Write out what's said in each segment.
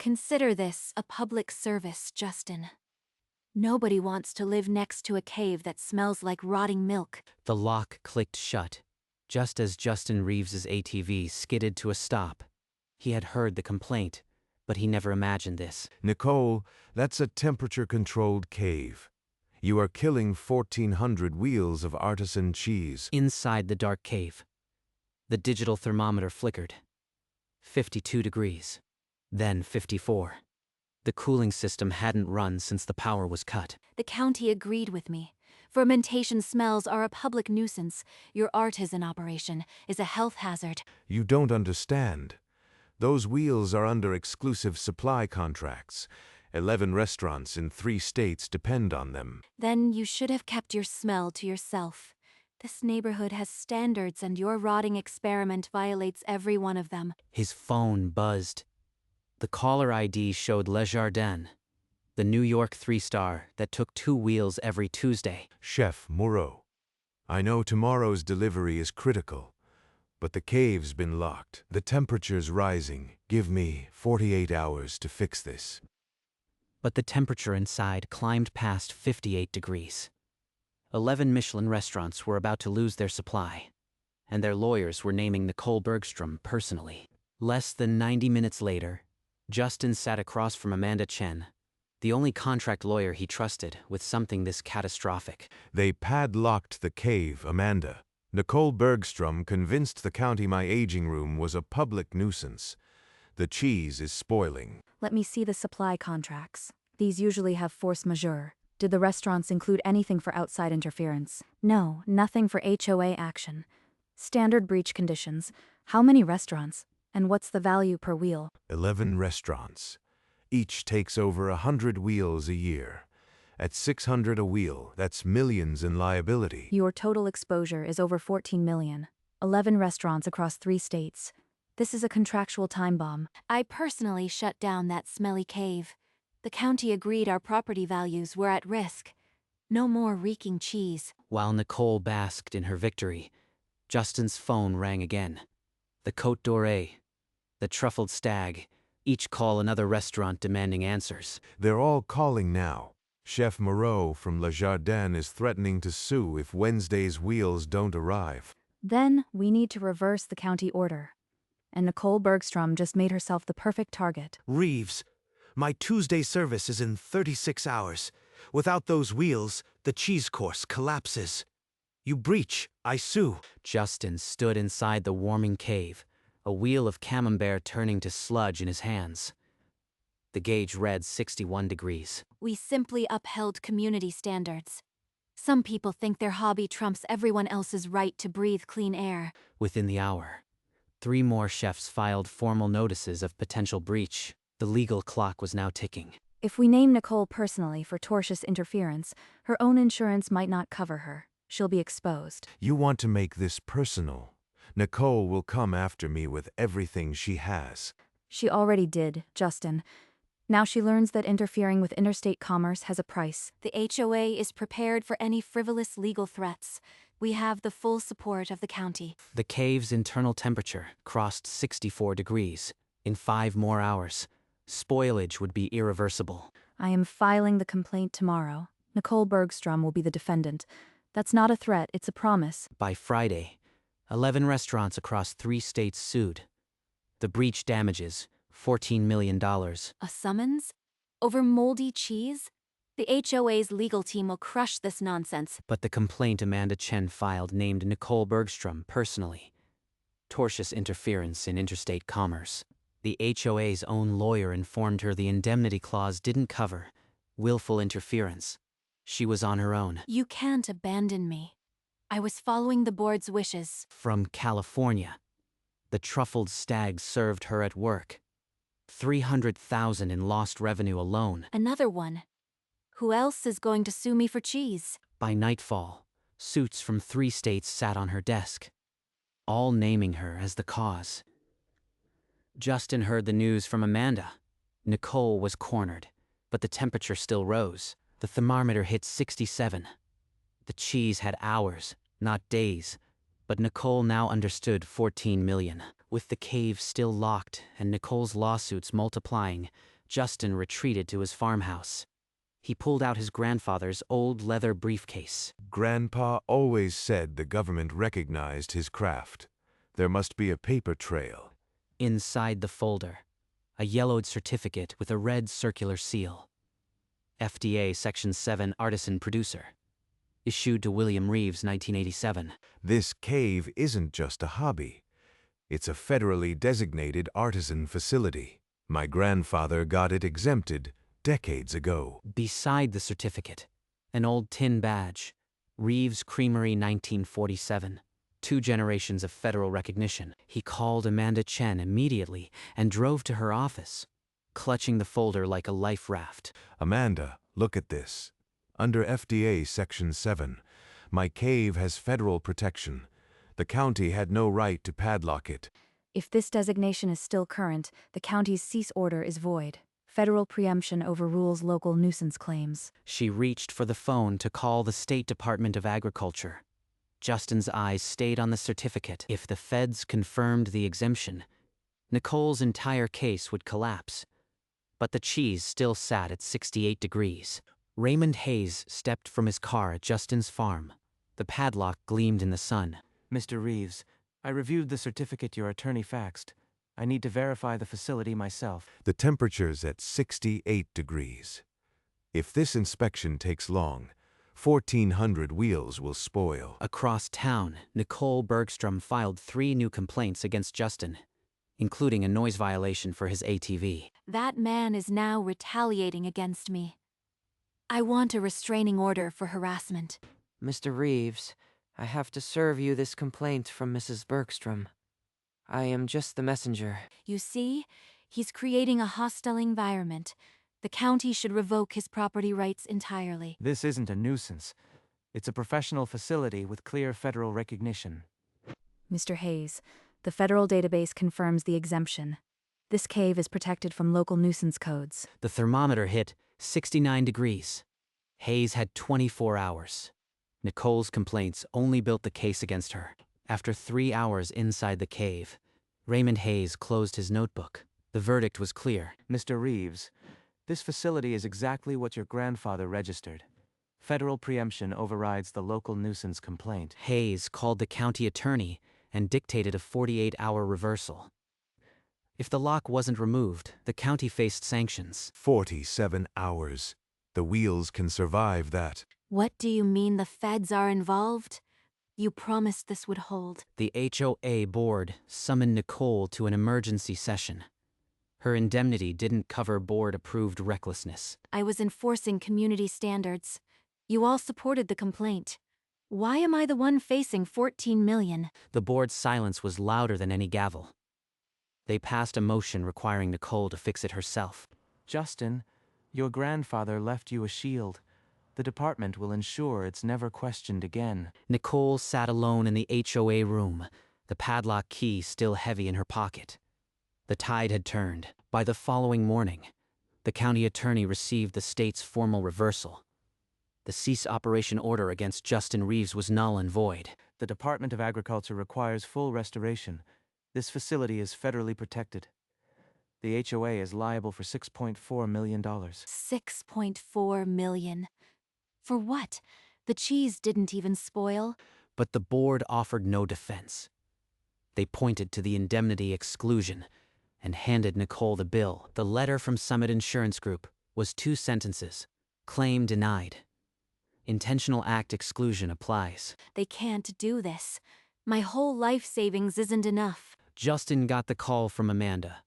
Consider this a public service, Justin. Nobody wants to live next to a cave that smells like rotting milk. The lock clicked shut, just as Justin Reeves's ATV skidded to a stop. He had heard the complaint, but he never imagined this. Nicole, that's a temperature-controlled cave. You are killing 1,400 wheels of artisan cheese. Inside the dark cave, the digital thermometer flickered. 52 degrees. Then 54. The cooling system hadn't run since the power was cut. The county agreed with me. Fermentation smells are a public nuisance. Your artisan operation is a health hazard. You don't understand. Those wheels are under exclusive supply contracts. 11 restaurants in 3 states depend on them. Then you should have kept your smell to yourself. This neighborhood has standards and your rotting experiment violates every one of them. His phone buzzed. The caller ID showed Le Jardin, the New York 3-star that took 2 wheels every Tuesday. Chef Moreau, I know tomorrow's delivery is critical, but the cave's been locked. The temperature's rising. Give me 48 hours to fix this. But the temperature inside climbed past 58 degrees. 11 Michelin restaurants were about to lose their supply, and their lawyers were naming Nicole Bergstrom personally. Less than 90 minutes later, Justin sat across from Amanda Chen, the only contract lawyer he trusted with something this catastrophic. They padlocked the cave, Amanda. Nicole Bergstrom convinced the county my aging room was a public nuisance. The cheese is spoiling. Let me see the supply contracts. These usually have force majeure. Did the restaurants include anything for outside interference? No, nothing for HOA action. Standard breach conditions. How many restaurants? And what's the value per wheel? 11 restaurants. Each takes over 100 wheels a year. At $600 a wheel, that's millions in liability. Your total exposure is over 14 million. 11 restaurants across 3 states. This is a contractual time bomb. I personally shut down that smelly cave. The county agreed our property values were at risk. No more reeking cheese. While Nicole basked in her victory, Justin's phone rang again. The Côte Dorée, the Truffled Stag, each call another restaurant demanding answers. They're all calling now. Chef Moreau from Le Jardin is threatening to sue if Wednesday's wheels don't arrive. Then we need to reverse the county order. And Nicole Bergstrom just made herself the perfect target. Reeves, my Tuesday service is in 36 hours. Without those wheels, the cheese course collapses. You breach, I sue. Justin stood inside the warming cave, a wheel of camembert turning to sludge in his hands. The gauge read 61 degrees. We simply upheld community standards. Some people think their hobby trumps everyone else's right to breathe clean air. Within the hour, 3 more chefs filed formal notices of potential breach. The legal clock was now ticking. If we name Nicole personally for tortious interference, her own insurance might not cover her. She'll be exposed. You want to make this personal. Nicole will come after me with everything she has. She already did, Justin. Now she learns that interfering with interstate commerce has a price. The HOA is prepared for any frivolous legal threats. We have the full support of the county. The cave's internal temperature crossed 64 degrees. In 5 more hours, spoilage would be irreversible. I am filing the complaint tomorrow. Nicole Bergstrom will be the defendant. That's not a threat, it's a promise. By Friday, 11 restaurants across 3 states sued. The breach damages $14 million. A summons? Over moldy cheese? The HOA's legal team will crush this nonsense. But the complaint Amanda Chen filed named Nicole Bergstrom personally. Tortious interference in interstate commerce. The HOA's own lawyer informed her the indemnity clause didn't cover willful interference. She was on her own. You can't abandon me. I was following the board's wishes. From California, the Truffled Stag served her at work. $300,000 in lost revenue alone. Another one. Who else is going to sue me for cheese? By nightfall, suits from 3 states sat on her desk, all naming her as the cause. Justin heard the news from Amanda. Nicole was cornered, but the temperature still rose. The thermometer hit 67. The cheese had hours, not days, but Nicole now understood 14 million. With the cave still locked and Nicole's lawsuits multiplying, Justin retreated to his farmhouse. He pulled out his grandfather's old leather briefcase. Grandpa always said the government recognized his craft. There must be a paper trail. Inside the folder, a yellowed certificate with a red circular seal. FDA Section 7 Artisan Producer. Issued to William Reeves, 1987. This cave isn't just a hobby. It's a federally designated artisan facility. My grandfather got it exempted decades ago. Beside the certificate, an old tin badge. Reeves Creamery, 1947. 2 generations of federal recognition. He called Amanda Chen immediately and drove to her office, clutching the folder like a life raft. Amanda, look at this. Under FDA Section 7, my cave has federal protection. The county had no right to padlock it. If this designation is still current, the county's cease order is void. Federal preemption overrules local nuisance claims. She reached for the phone to call the State Department of Agriculture. Justin's eyes stayed on the certificate. If the feds confirmed the exemption, Nicole's entire case would collapse. But the cheese still sat at 68 degrees. Raymond Hayes stepped from his car at Justin's farm. The padlock gleamed in the sun. Mr. Reeves, I reviewed the certificate your attorney faxed. I need to verify the facility myself. The temperature's at 68 degrees. If this inspection takes long, 1,400 wheels will spoil. Across town, Nicole Bergstrom filed 3 new complaints against Justin, including a noise violation for his ATV. That man is now retaliating against me. I want a restraining order for harassment. Mr. Reeves, I have to serve you this complaint from Mrs. Bergstrom. I am just the messenger. You see, he's creating a hostile environment. The county should revoke his property rights entirely. This isn't a nuisance. It's a professional facility with clear federal recognition. Mr. Hayes, the federal database confirms the exemption. This cave is protected from local nuisance codes. The thermometer hit 69 degrees. Hayes had 24 hours. Nicole's complaints only built the case against her. After 3 hours inside the cave, Raymond Hayes closed his notebook. The verdict was clear. Mr. Reeves, this facility is exactly what your grandfather registered. Federal preemption overrides the local nuisance complaint. Hayes called the county attorney and dictated a 48-hour reversal. If the lock wasn't removed, the county faced sanctions. 47 hours. The wheels can survive that. What do you mean the feds are involved? You promised this would hold. The HOA board summoned Nicole to an emergency session. Her indemnity didn't cover board-approved recklessness. I was enforcing community standards. You all supported the complaint. Why am I the one facing $14 million? The board's silence was louder than any gavel. They passed a motion requiring Nicole to fix it herself. Justin, your grandfather left you a shield. The department will ensure it's never questioned again. Nicole sat alone in the HOA room, the padlock key still heavy in her pocket. The tide had turned. By the following morning, the county attorney received the state's formal reversal. The cease operation order against Justin Reeves was null and void. The Department of Agriculture requires full restoration. This facility is federally protected. The HOA is liable for $6.4 million. $6.4 million. For what? The cheese didn't even spoil. But the board offered no defense. They pointed to the indemnity exclusion and handed Nicole the bill. The letter from Summit Insurance Group was 2 sentences. Claim denied. Intentional act exclusion applies. They can't do this. My whole life savings isn't enough. Justin got the call from Amanda.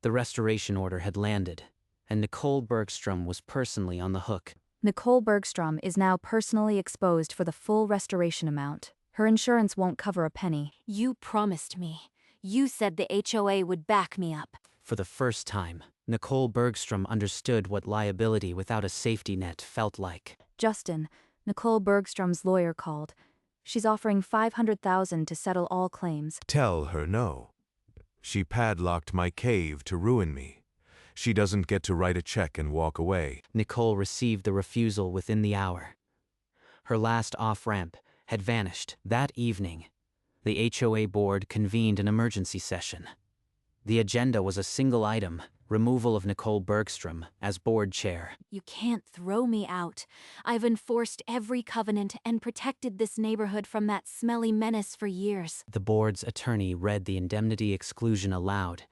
The restoration order had landed, and Nicole Bergstrom was personally on the hook. Nicole Bergstrom is now personally exposed for the full restoration amount. Her insurance won't cover a penny. You promised me. You said the HOA would back me up. For the first time, Nicole Bergstrom understood what liability without a safety net felt like. Justin, Nicole Bergstrom's lawyer called. She's offering $500,000 to settle all claims. Tell her no. She padlocked my cave to ruin me. She doesn't get to write a check and walk away. Nicole received the refusal within the hour. Her last off-ramp had vanished. That evening, the HOA board convened an emergency session. The agenda was a single item: Removal of Nicole Bergstrom as board chair. You can't throw me out. I've enforced every covenant and protected this neighborhood from that smelly menace for years. The board's attorney read the indemnity exclusion aloud.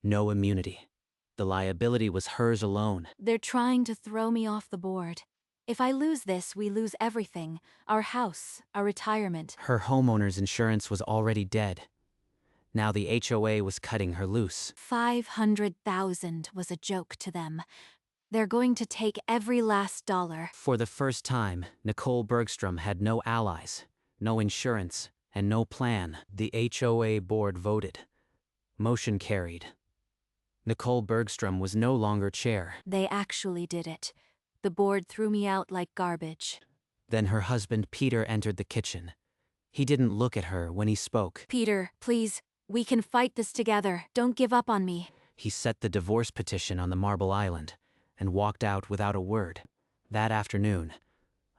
No immunity. The liability was hers alone. They're trying to throw me off the board. If I lose this, we lose everything. Our house, our retirement. Her homeowner's insurance was already dead. Now the HOA was cutting her loose. 500,000 was a joke to them. They're going to take every last dollar. For the first time, Nicole Bergstrom had no allies, no insurance, and no plan. The HOA board voted. Motion carried. Nicole Bergstrom was no longer chair. They actually did it. The board threw me out like garbage. Then her husband Peter entered the kitchen. He didn't look at her when he spoke. Peter, please, we can fight this together. Don't give up on me. He set the divorce petition on the marble island and walked out without a word. That afternoon,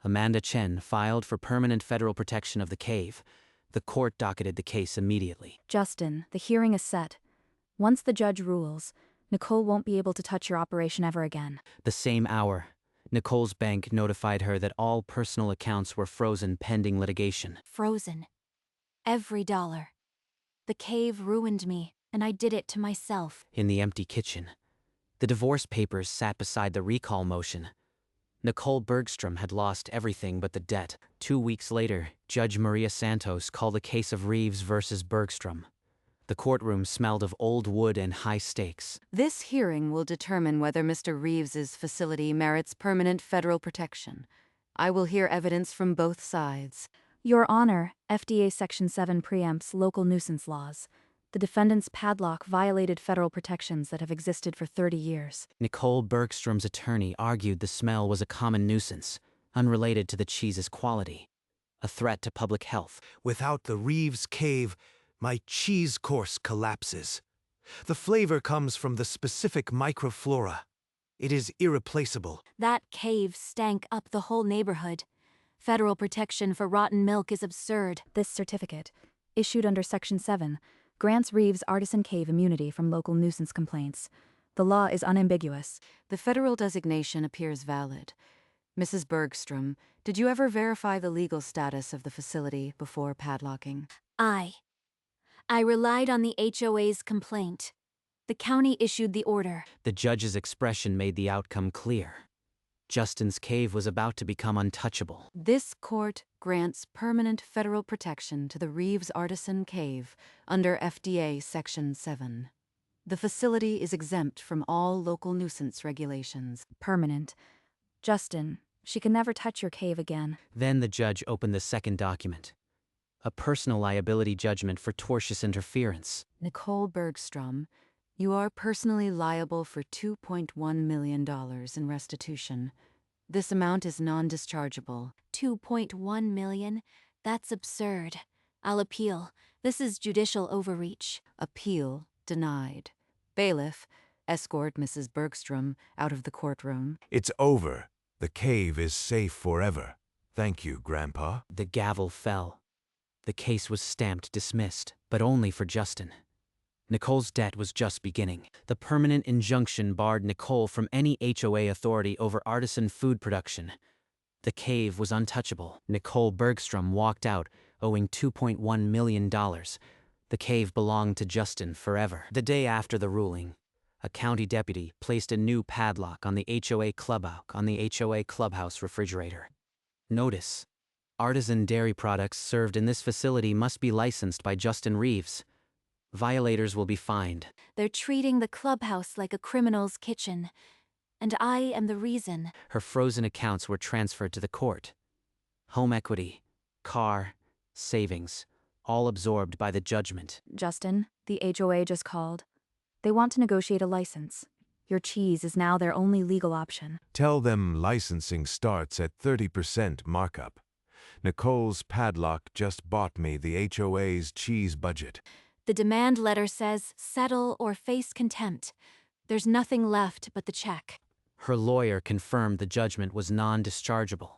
Amanda Chen filed for permanent federal protection of the cave. The court docketed the case immediately. Justin, the hearing is set. Once the judge rules, Nicole won't be able to touch your operation ever again. The same hour, Nicole's bank notified her that all personal accounts were frozen pending litigation. Frozen. Every dollar. The cave ruined me, and I did it to myself. In the empty kitchen, the divorce papers sat beside the recall motion. Nicole Bergstrom had lost everything but the debt. 2 weeks later, Judge Maria Santos called the case of Reeves versus Bergstrom. The courtroom smelled of old wood and high stakes. This hearing will determine whether Mr. Reeves's facility merits permanent federal protection. I will hear evidence from both sides. Your Honor, FDA Section 7 preempts local nuisance laws. The defendant's padlock violated federal protections that have existed for 30 years. Nicole Bergstrom's attorney argued the smell was a common nuisance, unrelated to the cheese's quality, a threat to public health. Without the Reeves cave, my cheese course collapses. The flavor comes from the specific microflora. It is irreplaceable. That cave stank up the whole neighborhood. Federal protection for rotten milk is absurd. This certificate, issued under Section 7, grants Reeves Artisan Cave immunity from local nuisance complaints. The law is unambiguous. The federal designation appears valid. Mrs. Bergstrom, did you ever verify the legal status of the facility before padlocking? I relied on the HOA's complaint. The county issued the order. The judge's expression made the outcome clear. Justin's cave was about to become untouchable. This court grants permanent federal protection to the Reeves Artisan Cave under FDA Section 7. The facility is exempt from all local nuisance regulations. Permanent. Justin, she can never touch your cave again. Then the judge opened the second document. A personal liability judgment for tortious interference. Nicole Bergstrom, you are personally liable for $2.1 million in restitution. This amount is non-dischargeable. 2.1 million? That's absurd. I'll appeal. This is judicial overreach. Appeal denied. Bailiff, escort Mrs. Bergstrom out of the courtroom. It's over. The cave is safe forever. Thank you, Grandpa. The gavel fell. The case was stamped dismissed, but only for Justin. Nicole's debt was just beginning. The permanent injunction barred Nicole from any HOA authority over artisan food production. The cave was untouchable. Nicole Bergstrom walked out, owing $2.1 million. The cave belonged to Justin forever. The day after the ruling, a county deputy placed a new padlock on the HOA clubhouse refrigerator. Notice: artisan dairy products served in this facility must be licensed by Justin Reeves. Violators will be fined. They're treating the clubhouse like a criminal's kitchen. And I am the reason. Her frozen accounts were transferred to the court. Home equity, car, savings, all absorbed by the judgment. Justin, the HOA just called. They want to negotiate a license. Your cheese is now their only legal option. Tell them licensing starts at 30% markup. Nicole's padlock just bought me the HOA's cheese budget. The demand letter says, settle or face contempt. There's nothing left but the check. Her lawyer confirmed the judgment was non-dischargeable.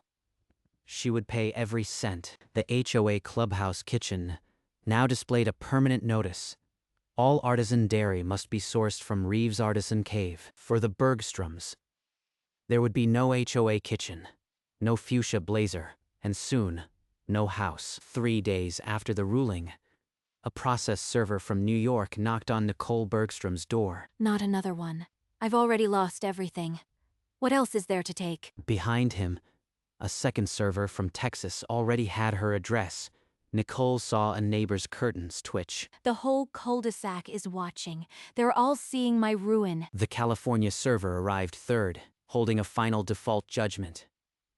She would pay every cent. The HOA clubhouse kitchen now displayed a permanent notice: All artisan dairy must be sourced from Reeves Artisan Cave for the Bergstroms. There would be no HOA kitchen, no fuchsia blazer, and soon, no house. 3 days after the ruling, a process server from New York knocked on Nicole Bergstrom's door. Not another one. I've already lost everything. What else is there to take? Behind him, a second server from Texas already had her address. Nicole saw a neighbor's curtains twitch. The whole cul-de-sac is watching. They're all seeing my ruin. The California server arrived third, holding a final default judgment.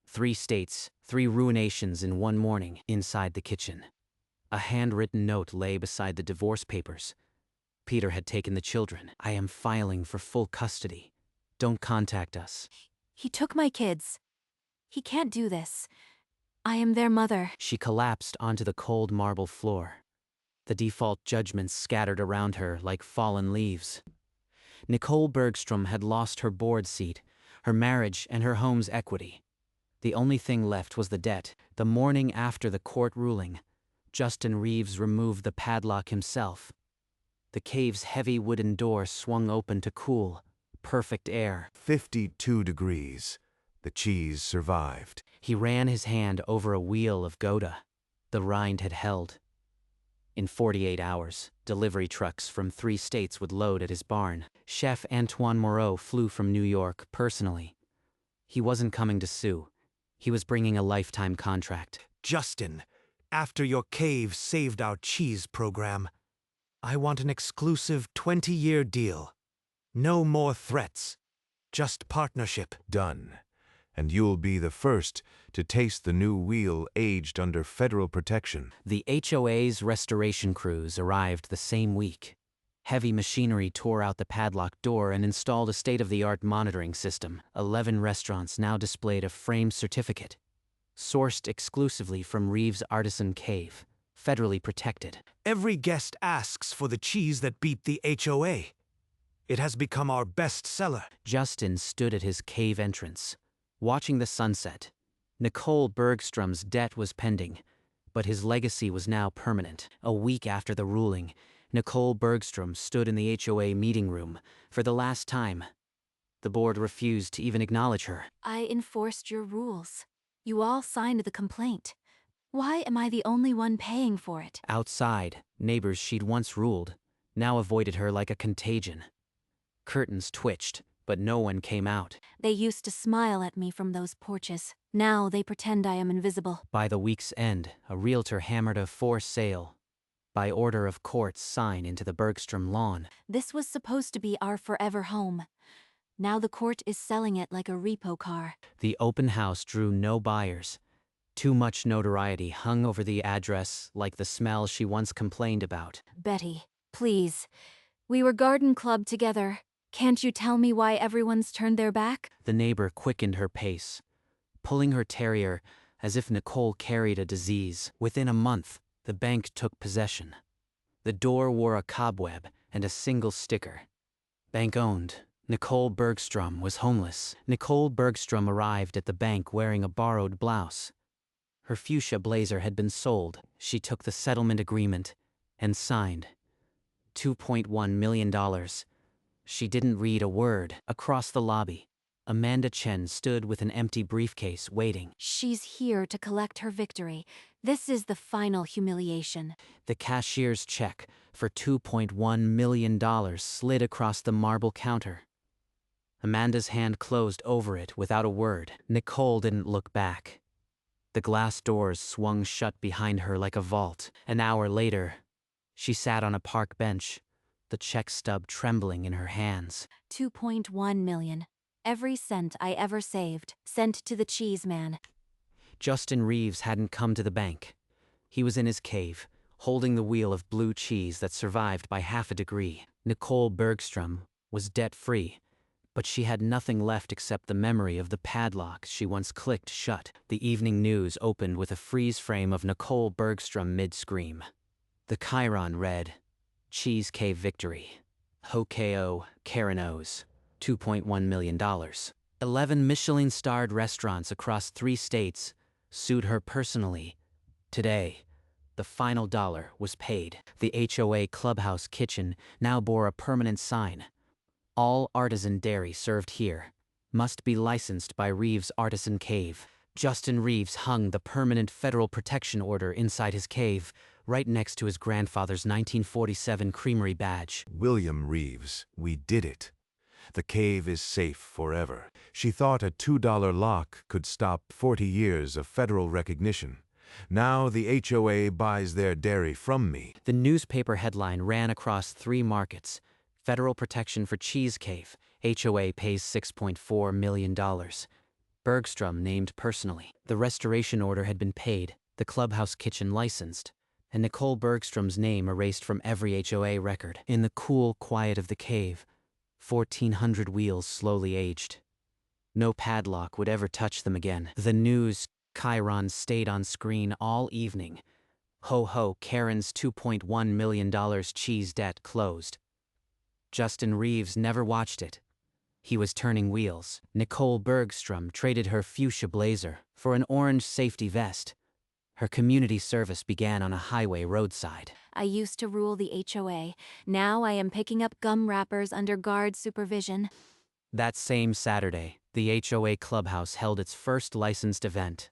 3 states, 3 ruinations in one morning inside the kitchen. A handwritten note lay beside the divorce papers. Peter had taken the children. I am filing for full custody. Don't contact us. He took my kids. He can't do this. I am their mother. She collapsed onto the cold marble floor. The default judgments scattered around her like fallen leaves. Nicole Bergstrom had lost her board seat, her marriage, and her home's equity. The only thing left was the debt. The morning after the court ruling, Justin Reeves removed the padlock himself. The cave's heavy wooden door swung open to cool, perfect air. 52 degrees. The cheese survived. He ran his hand over a wheel of Gouda. The rind had held. In 48 hours, delivery trucks from 3 states would load at his barn. Chef Antoine Moreau flew from New York personally. He wasn't coming to sue. He was bringing a lifetime contract. Justin, after your cave saved our cheese program, I want an exclusive 20-year deal. No more threats. Just partnership. Done. And you'll be the first to taste the new wheel aged under federal protection. The HOA's restoration crews arrived the same week. Heavy machinery tore out the padlocked door and installed a state-of-the-art monitoring system. 11 restaurants now displayed a framed certificate, sourced exclusively from Reeves Artisan Cave, federally protected. Every guest asks for the cheese that beat the HOA. It has become our best seller. Justin stood at his cave entrance, watching the sunset. Nicole Bergstrom's debt was pending, but his legacy was now permanent. A week after the ruling, Nicole Bergstrom stood in the HOA meeting room for the last time. The board refused to even acknowledge her. I enforced your rules. You all signed the complaint. Why am I the only one paying for it? Outside, neighbors she'd once ruled now avoided her like a contagion. Curtains twitched, but no one came out. They used to smile at me from those porches. Now they pretend I am invisible. By the week's end, a realtor hammered a for sale, by order of court, sign into the Bergstrom lawn. This was supposed to be our forever home. Now the court is selling it like a repo car. The open house drew no buyers. Too much notoriety hung over the address like the smell she once complained about. Betty, please. We were garden club together. Can't you tell me why everyone's turned their back? The neighbor quickened her pace, pulling her terrier as if Nicole carried a disease. Within a month, the bank took possession. The door wore a cobweb and a single sticker. Bank owned. Nicole Bergstrom was homeless. Nicole Bergstrom arrived at the bank wearing a borrowed blouse. Her fuchsia blazer had been sold. She took the settlement agreement and signed. $2.1 million. She didn't read a word. Across the lobby, Amanda Chen stood with an empty briefcase waiting. She's here to collect her victory. This is the final humiliation. The cashier's check for $2.1 million slid across the marble counter. Amanda's hand closed over it without a word. Nicole didn't look back. The glass doors swung shut behind her like a vault. An hour later, she sat on a park bench, the check stub trembling in her hands. 2.1 million. Every cent I ever saved, sent to the cheese man. Justin Reeves hadn't come to the bank. He was in his cave, holding the wheel of blue cheese that survived by half a degree. Nicole Bergstrom was debt-free, but she had nothing left except the memory of the padlock she once clicked shut. The evening news opened with a freeze frame of Nicole Bergstrom mid-scream. The chyron read, Cheese Cave Victory. HOA, Karen O's. $2.1 million. 11 Michelin-starred restaurants across 3 states sued her personally. Today, The final dollar was paid. The HOA clubhouse kitchen now bore a permanent sign. All artisan dairy served here must be licensed by Reeves Artisan Cave. Justin Reeves hung the permanent federal protection order inside his cave, right next to his grandfather's 1947 creamery badge. William Reeves, we did it. The cave is safe forever. She thought a $2 lock could stop 40 years of federal recognition. Now the HOA buys their dairy from me. The newspaper headline ran across 3 markets. Federal protection for Cheese Cave. HOA pays $6.4 million. Bergstrom named personally. The restoration order had been paid, the clubhouse kitchen licensed, and Nicole Bergstrom's name erased from every HOA record. In the cool quiet of the cave, 1,400 wheels slowly aged. No padlock would ever touch them again. The news chyron stayed on screen all evening. Ho ho, Karen's $2.1 million cheese debt closed. Justin Reeves never watched it. He was turning wheels. Nicole Bergstrom traded her fuchsia blazer for an orange safety vest. Her community service began on a highway roadside. I used to rule the HOA. Now I am picking up gum wrappers under guard supervision. That same Saturday, the HOA clubhouse held its first licensed event.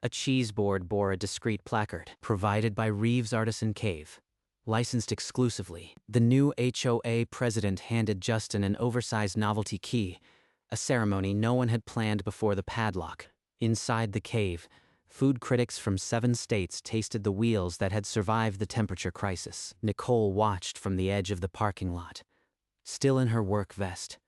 A cheese board bore a discreet placard, provided by Reeves Artisan Cave. Licensed exclusively, the new HOA president handed Justin an oversized novelty key, a ceremony no one had planned before the padlock. Inside the cave, food critics from 7 states tasted the wheels that had survived the temperature crisis. Nicole watched from the edge of the parking lot, still in her work vest,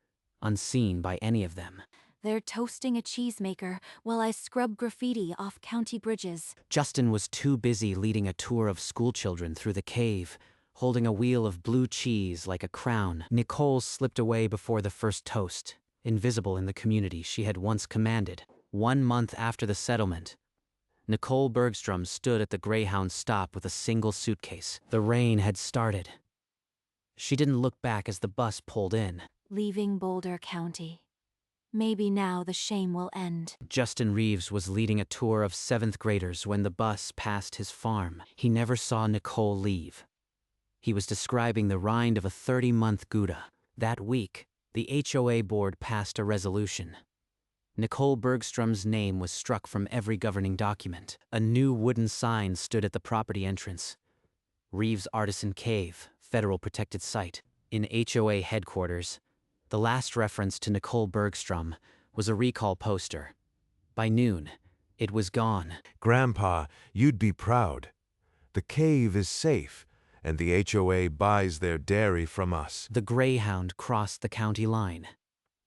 unseen by any of them. They're toasting a cheesemaker while I scrub graffiti off county bridges. Justin was too busy leading a tour of schoolchildren through the cave, holding a wheel of blue cheese like a crown. Nicole slipped away before the first toast, invisible in the community she had once commanded. 1 month after the settlement, Nicole Bergstrom stood at the Greyhound stop with a single suitcase. The rain had started. She didn't look back as the bus pulled in. Leaving Boulder County. Maybe now the shame will end. Justin Reeves was leading a tour of 7th graders when the bus passed his farm. He never saw Nicole leave. He was describing the rind of a 30-month Gouda. That week, the HOA board passed a resolution. Nicole Bergstrom's name was struck from every governing document. A new wooden sign stood at the property entrance. Reeves Artisan Cave, Federal Protected Site. In HOA headquarters, the last reference to Nicole Bergstrom was a recall poster. By noon, it was gone. Grandpa, you'd be proud. The cave is safe, and the HOA buys their dairy from us. The Greyhound crossed the county line.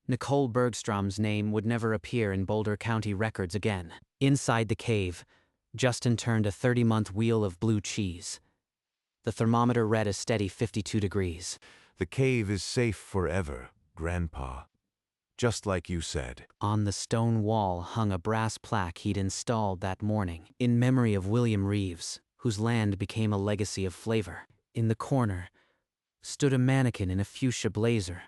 Nicole Bergstrom's name would never appear in Boulder County records again. Inside the cave, Justin turned a 30-month wheel of blue cheese. The thermometer read a steady 52 degrees. The cave is safe forever, Grandpa. Just like you said. On the stone wall hung a brass plaque he'd installed that morning, in memory of William Reeves, whose land became a legacy of flavor. In the corner stood a mannequin in a fuchsia blazer,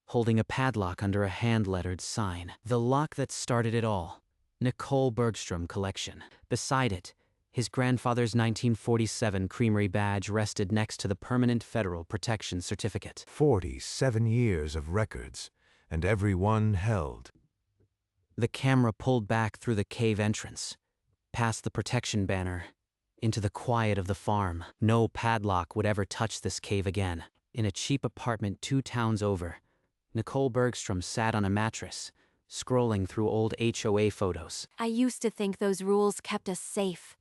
holding a padlock under a hand-lettered sign. The lock that started it all, Nicole Bergstrom Collection. Beside it, his grandfather's 1947 creamery badge rested next to the permanent federal protection certificate. 47 years of records, and every one held. The camera pulled back through the cave entrance, past the protection banner, into the quiet of the farm. No padlock would ever touch this cave again. In a cheap apartment 2 towns over, Nicole Bergstrom sat on a mattress, scrolling through old HOA photos. I used to think those rules kept us safe.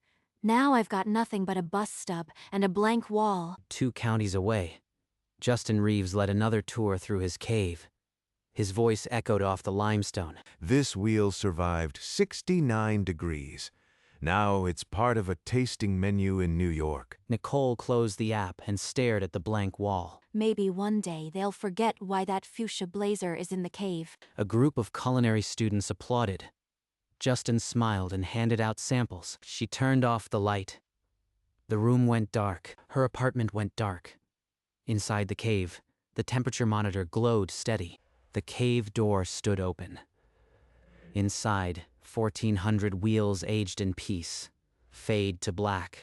Now I've got nothing but a bus stub and a blank wall. 2 counties away, Justin Reeves led another tour through his cave. His voice echoed off the limestone. This wheel survived 69 degrees. Now it's part of a tasting menu in New York. Nicole closed the app and stared at the blank wall. Maybe one day they'll forget why that fuchsia blazer is in the cave. A group of culinary students applauded. Justin smiled and handed out samples. She turned off the light. The room went dark. Her apartment went dark. Inside the cave, the temperature monitor glowed steady. The cave door stood open. Inside, 1,400 wheels aged in peace, fade to black.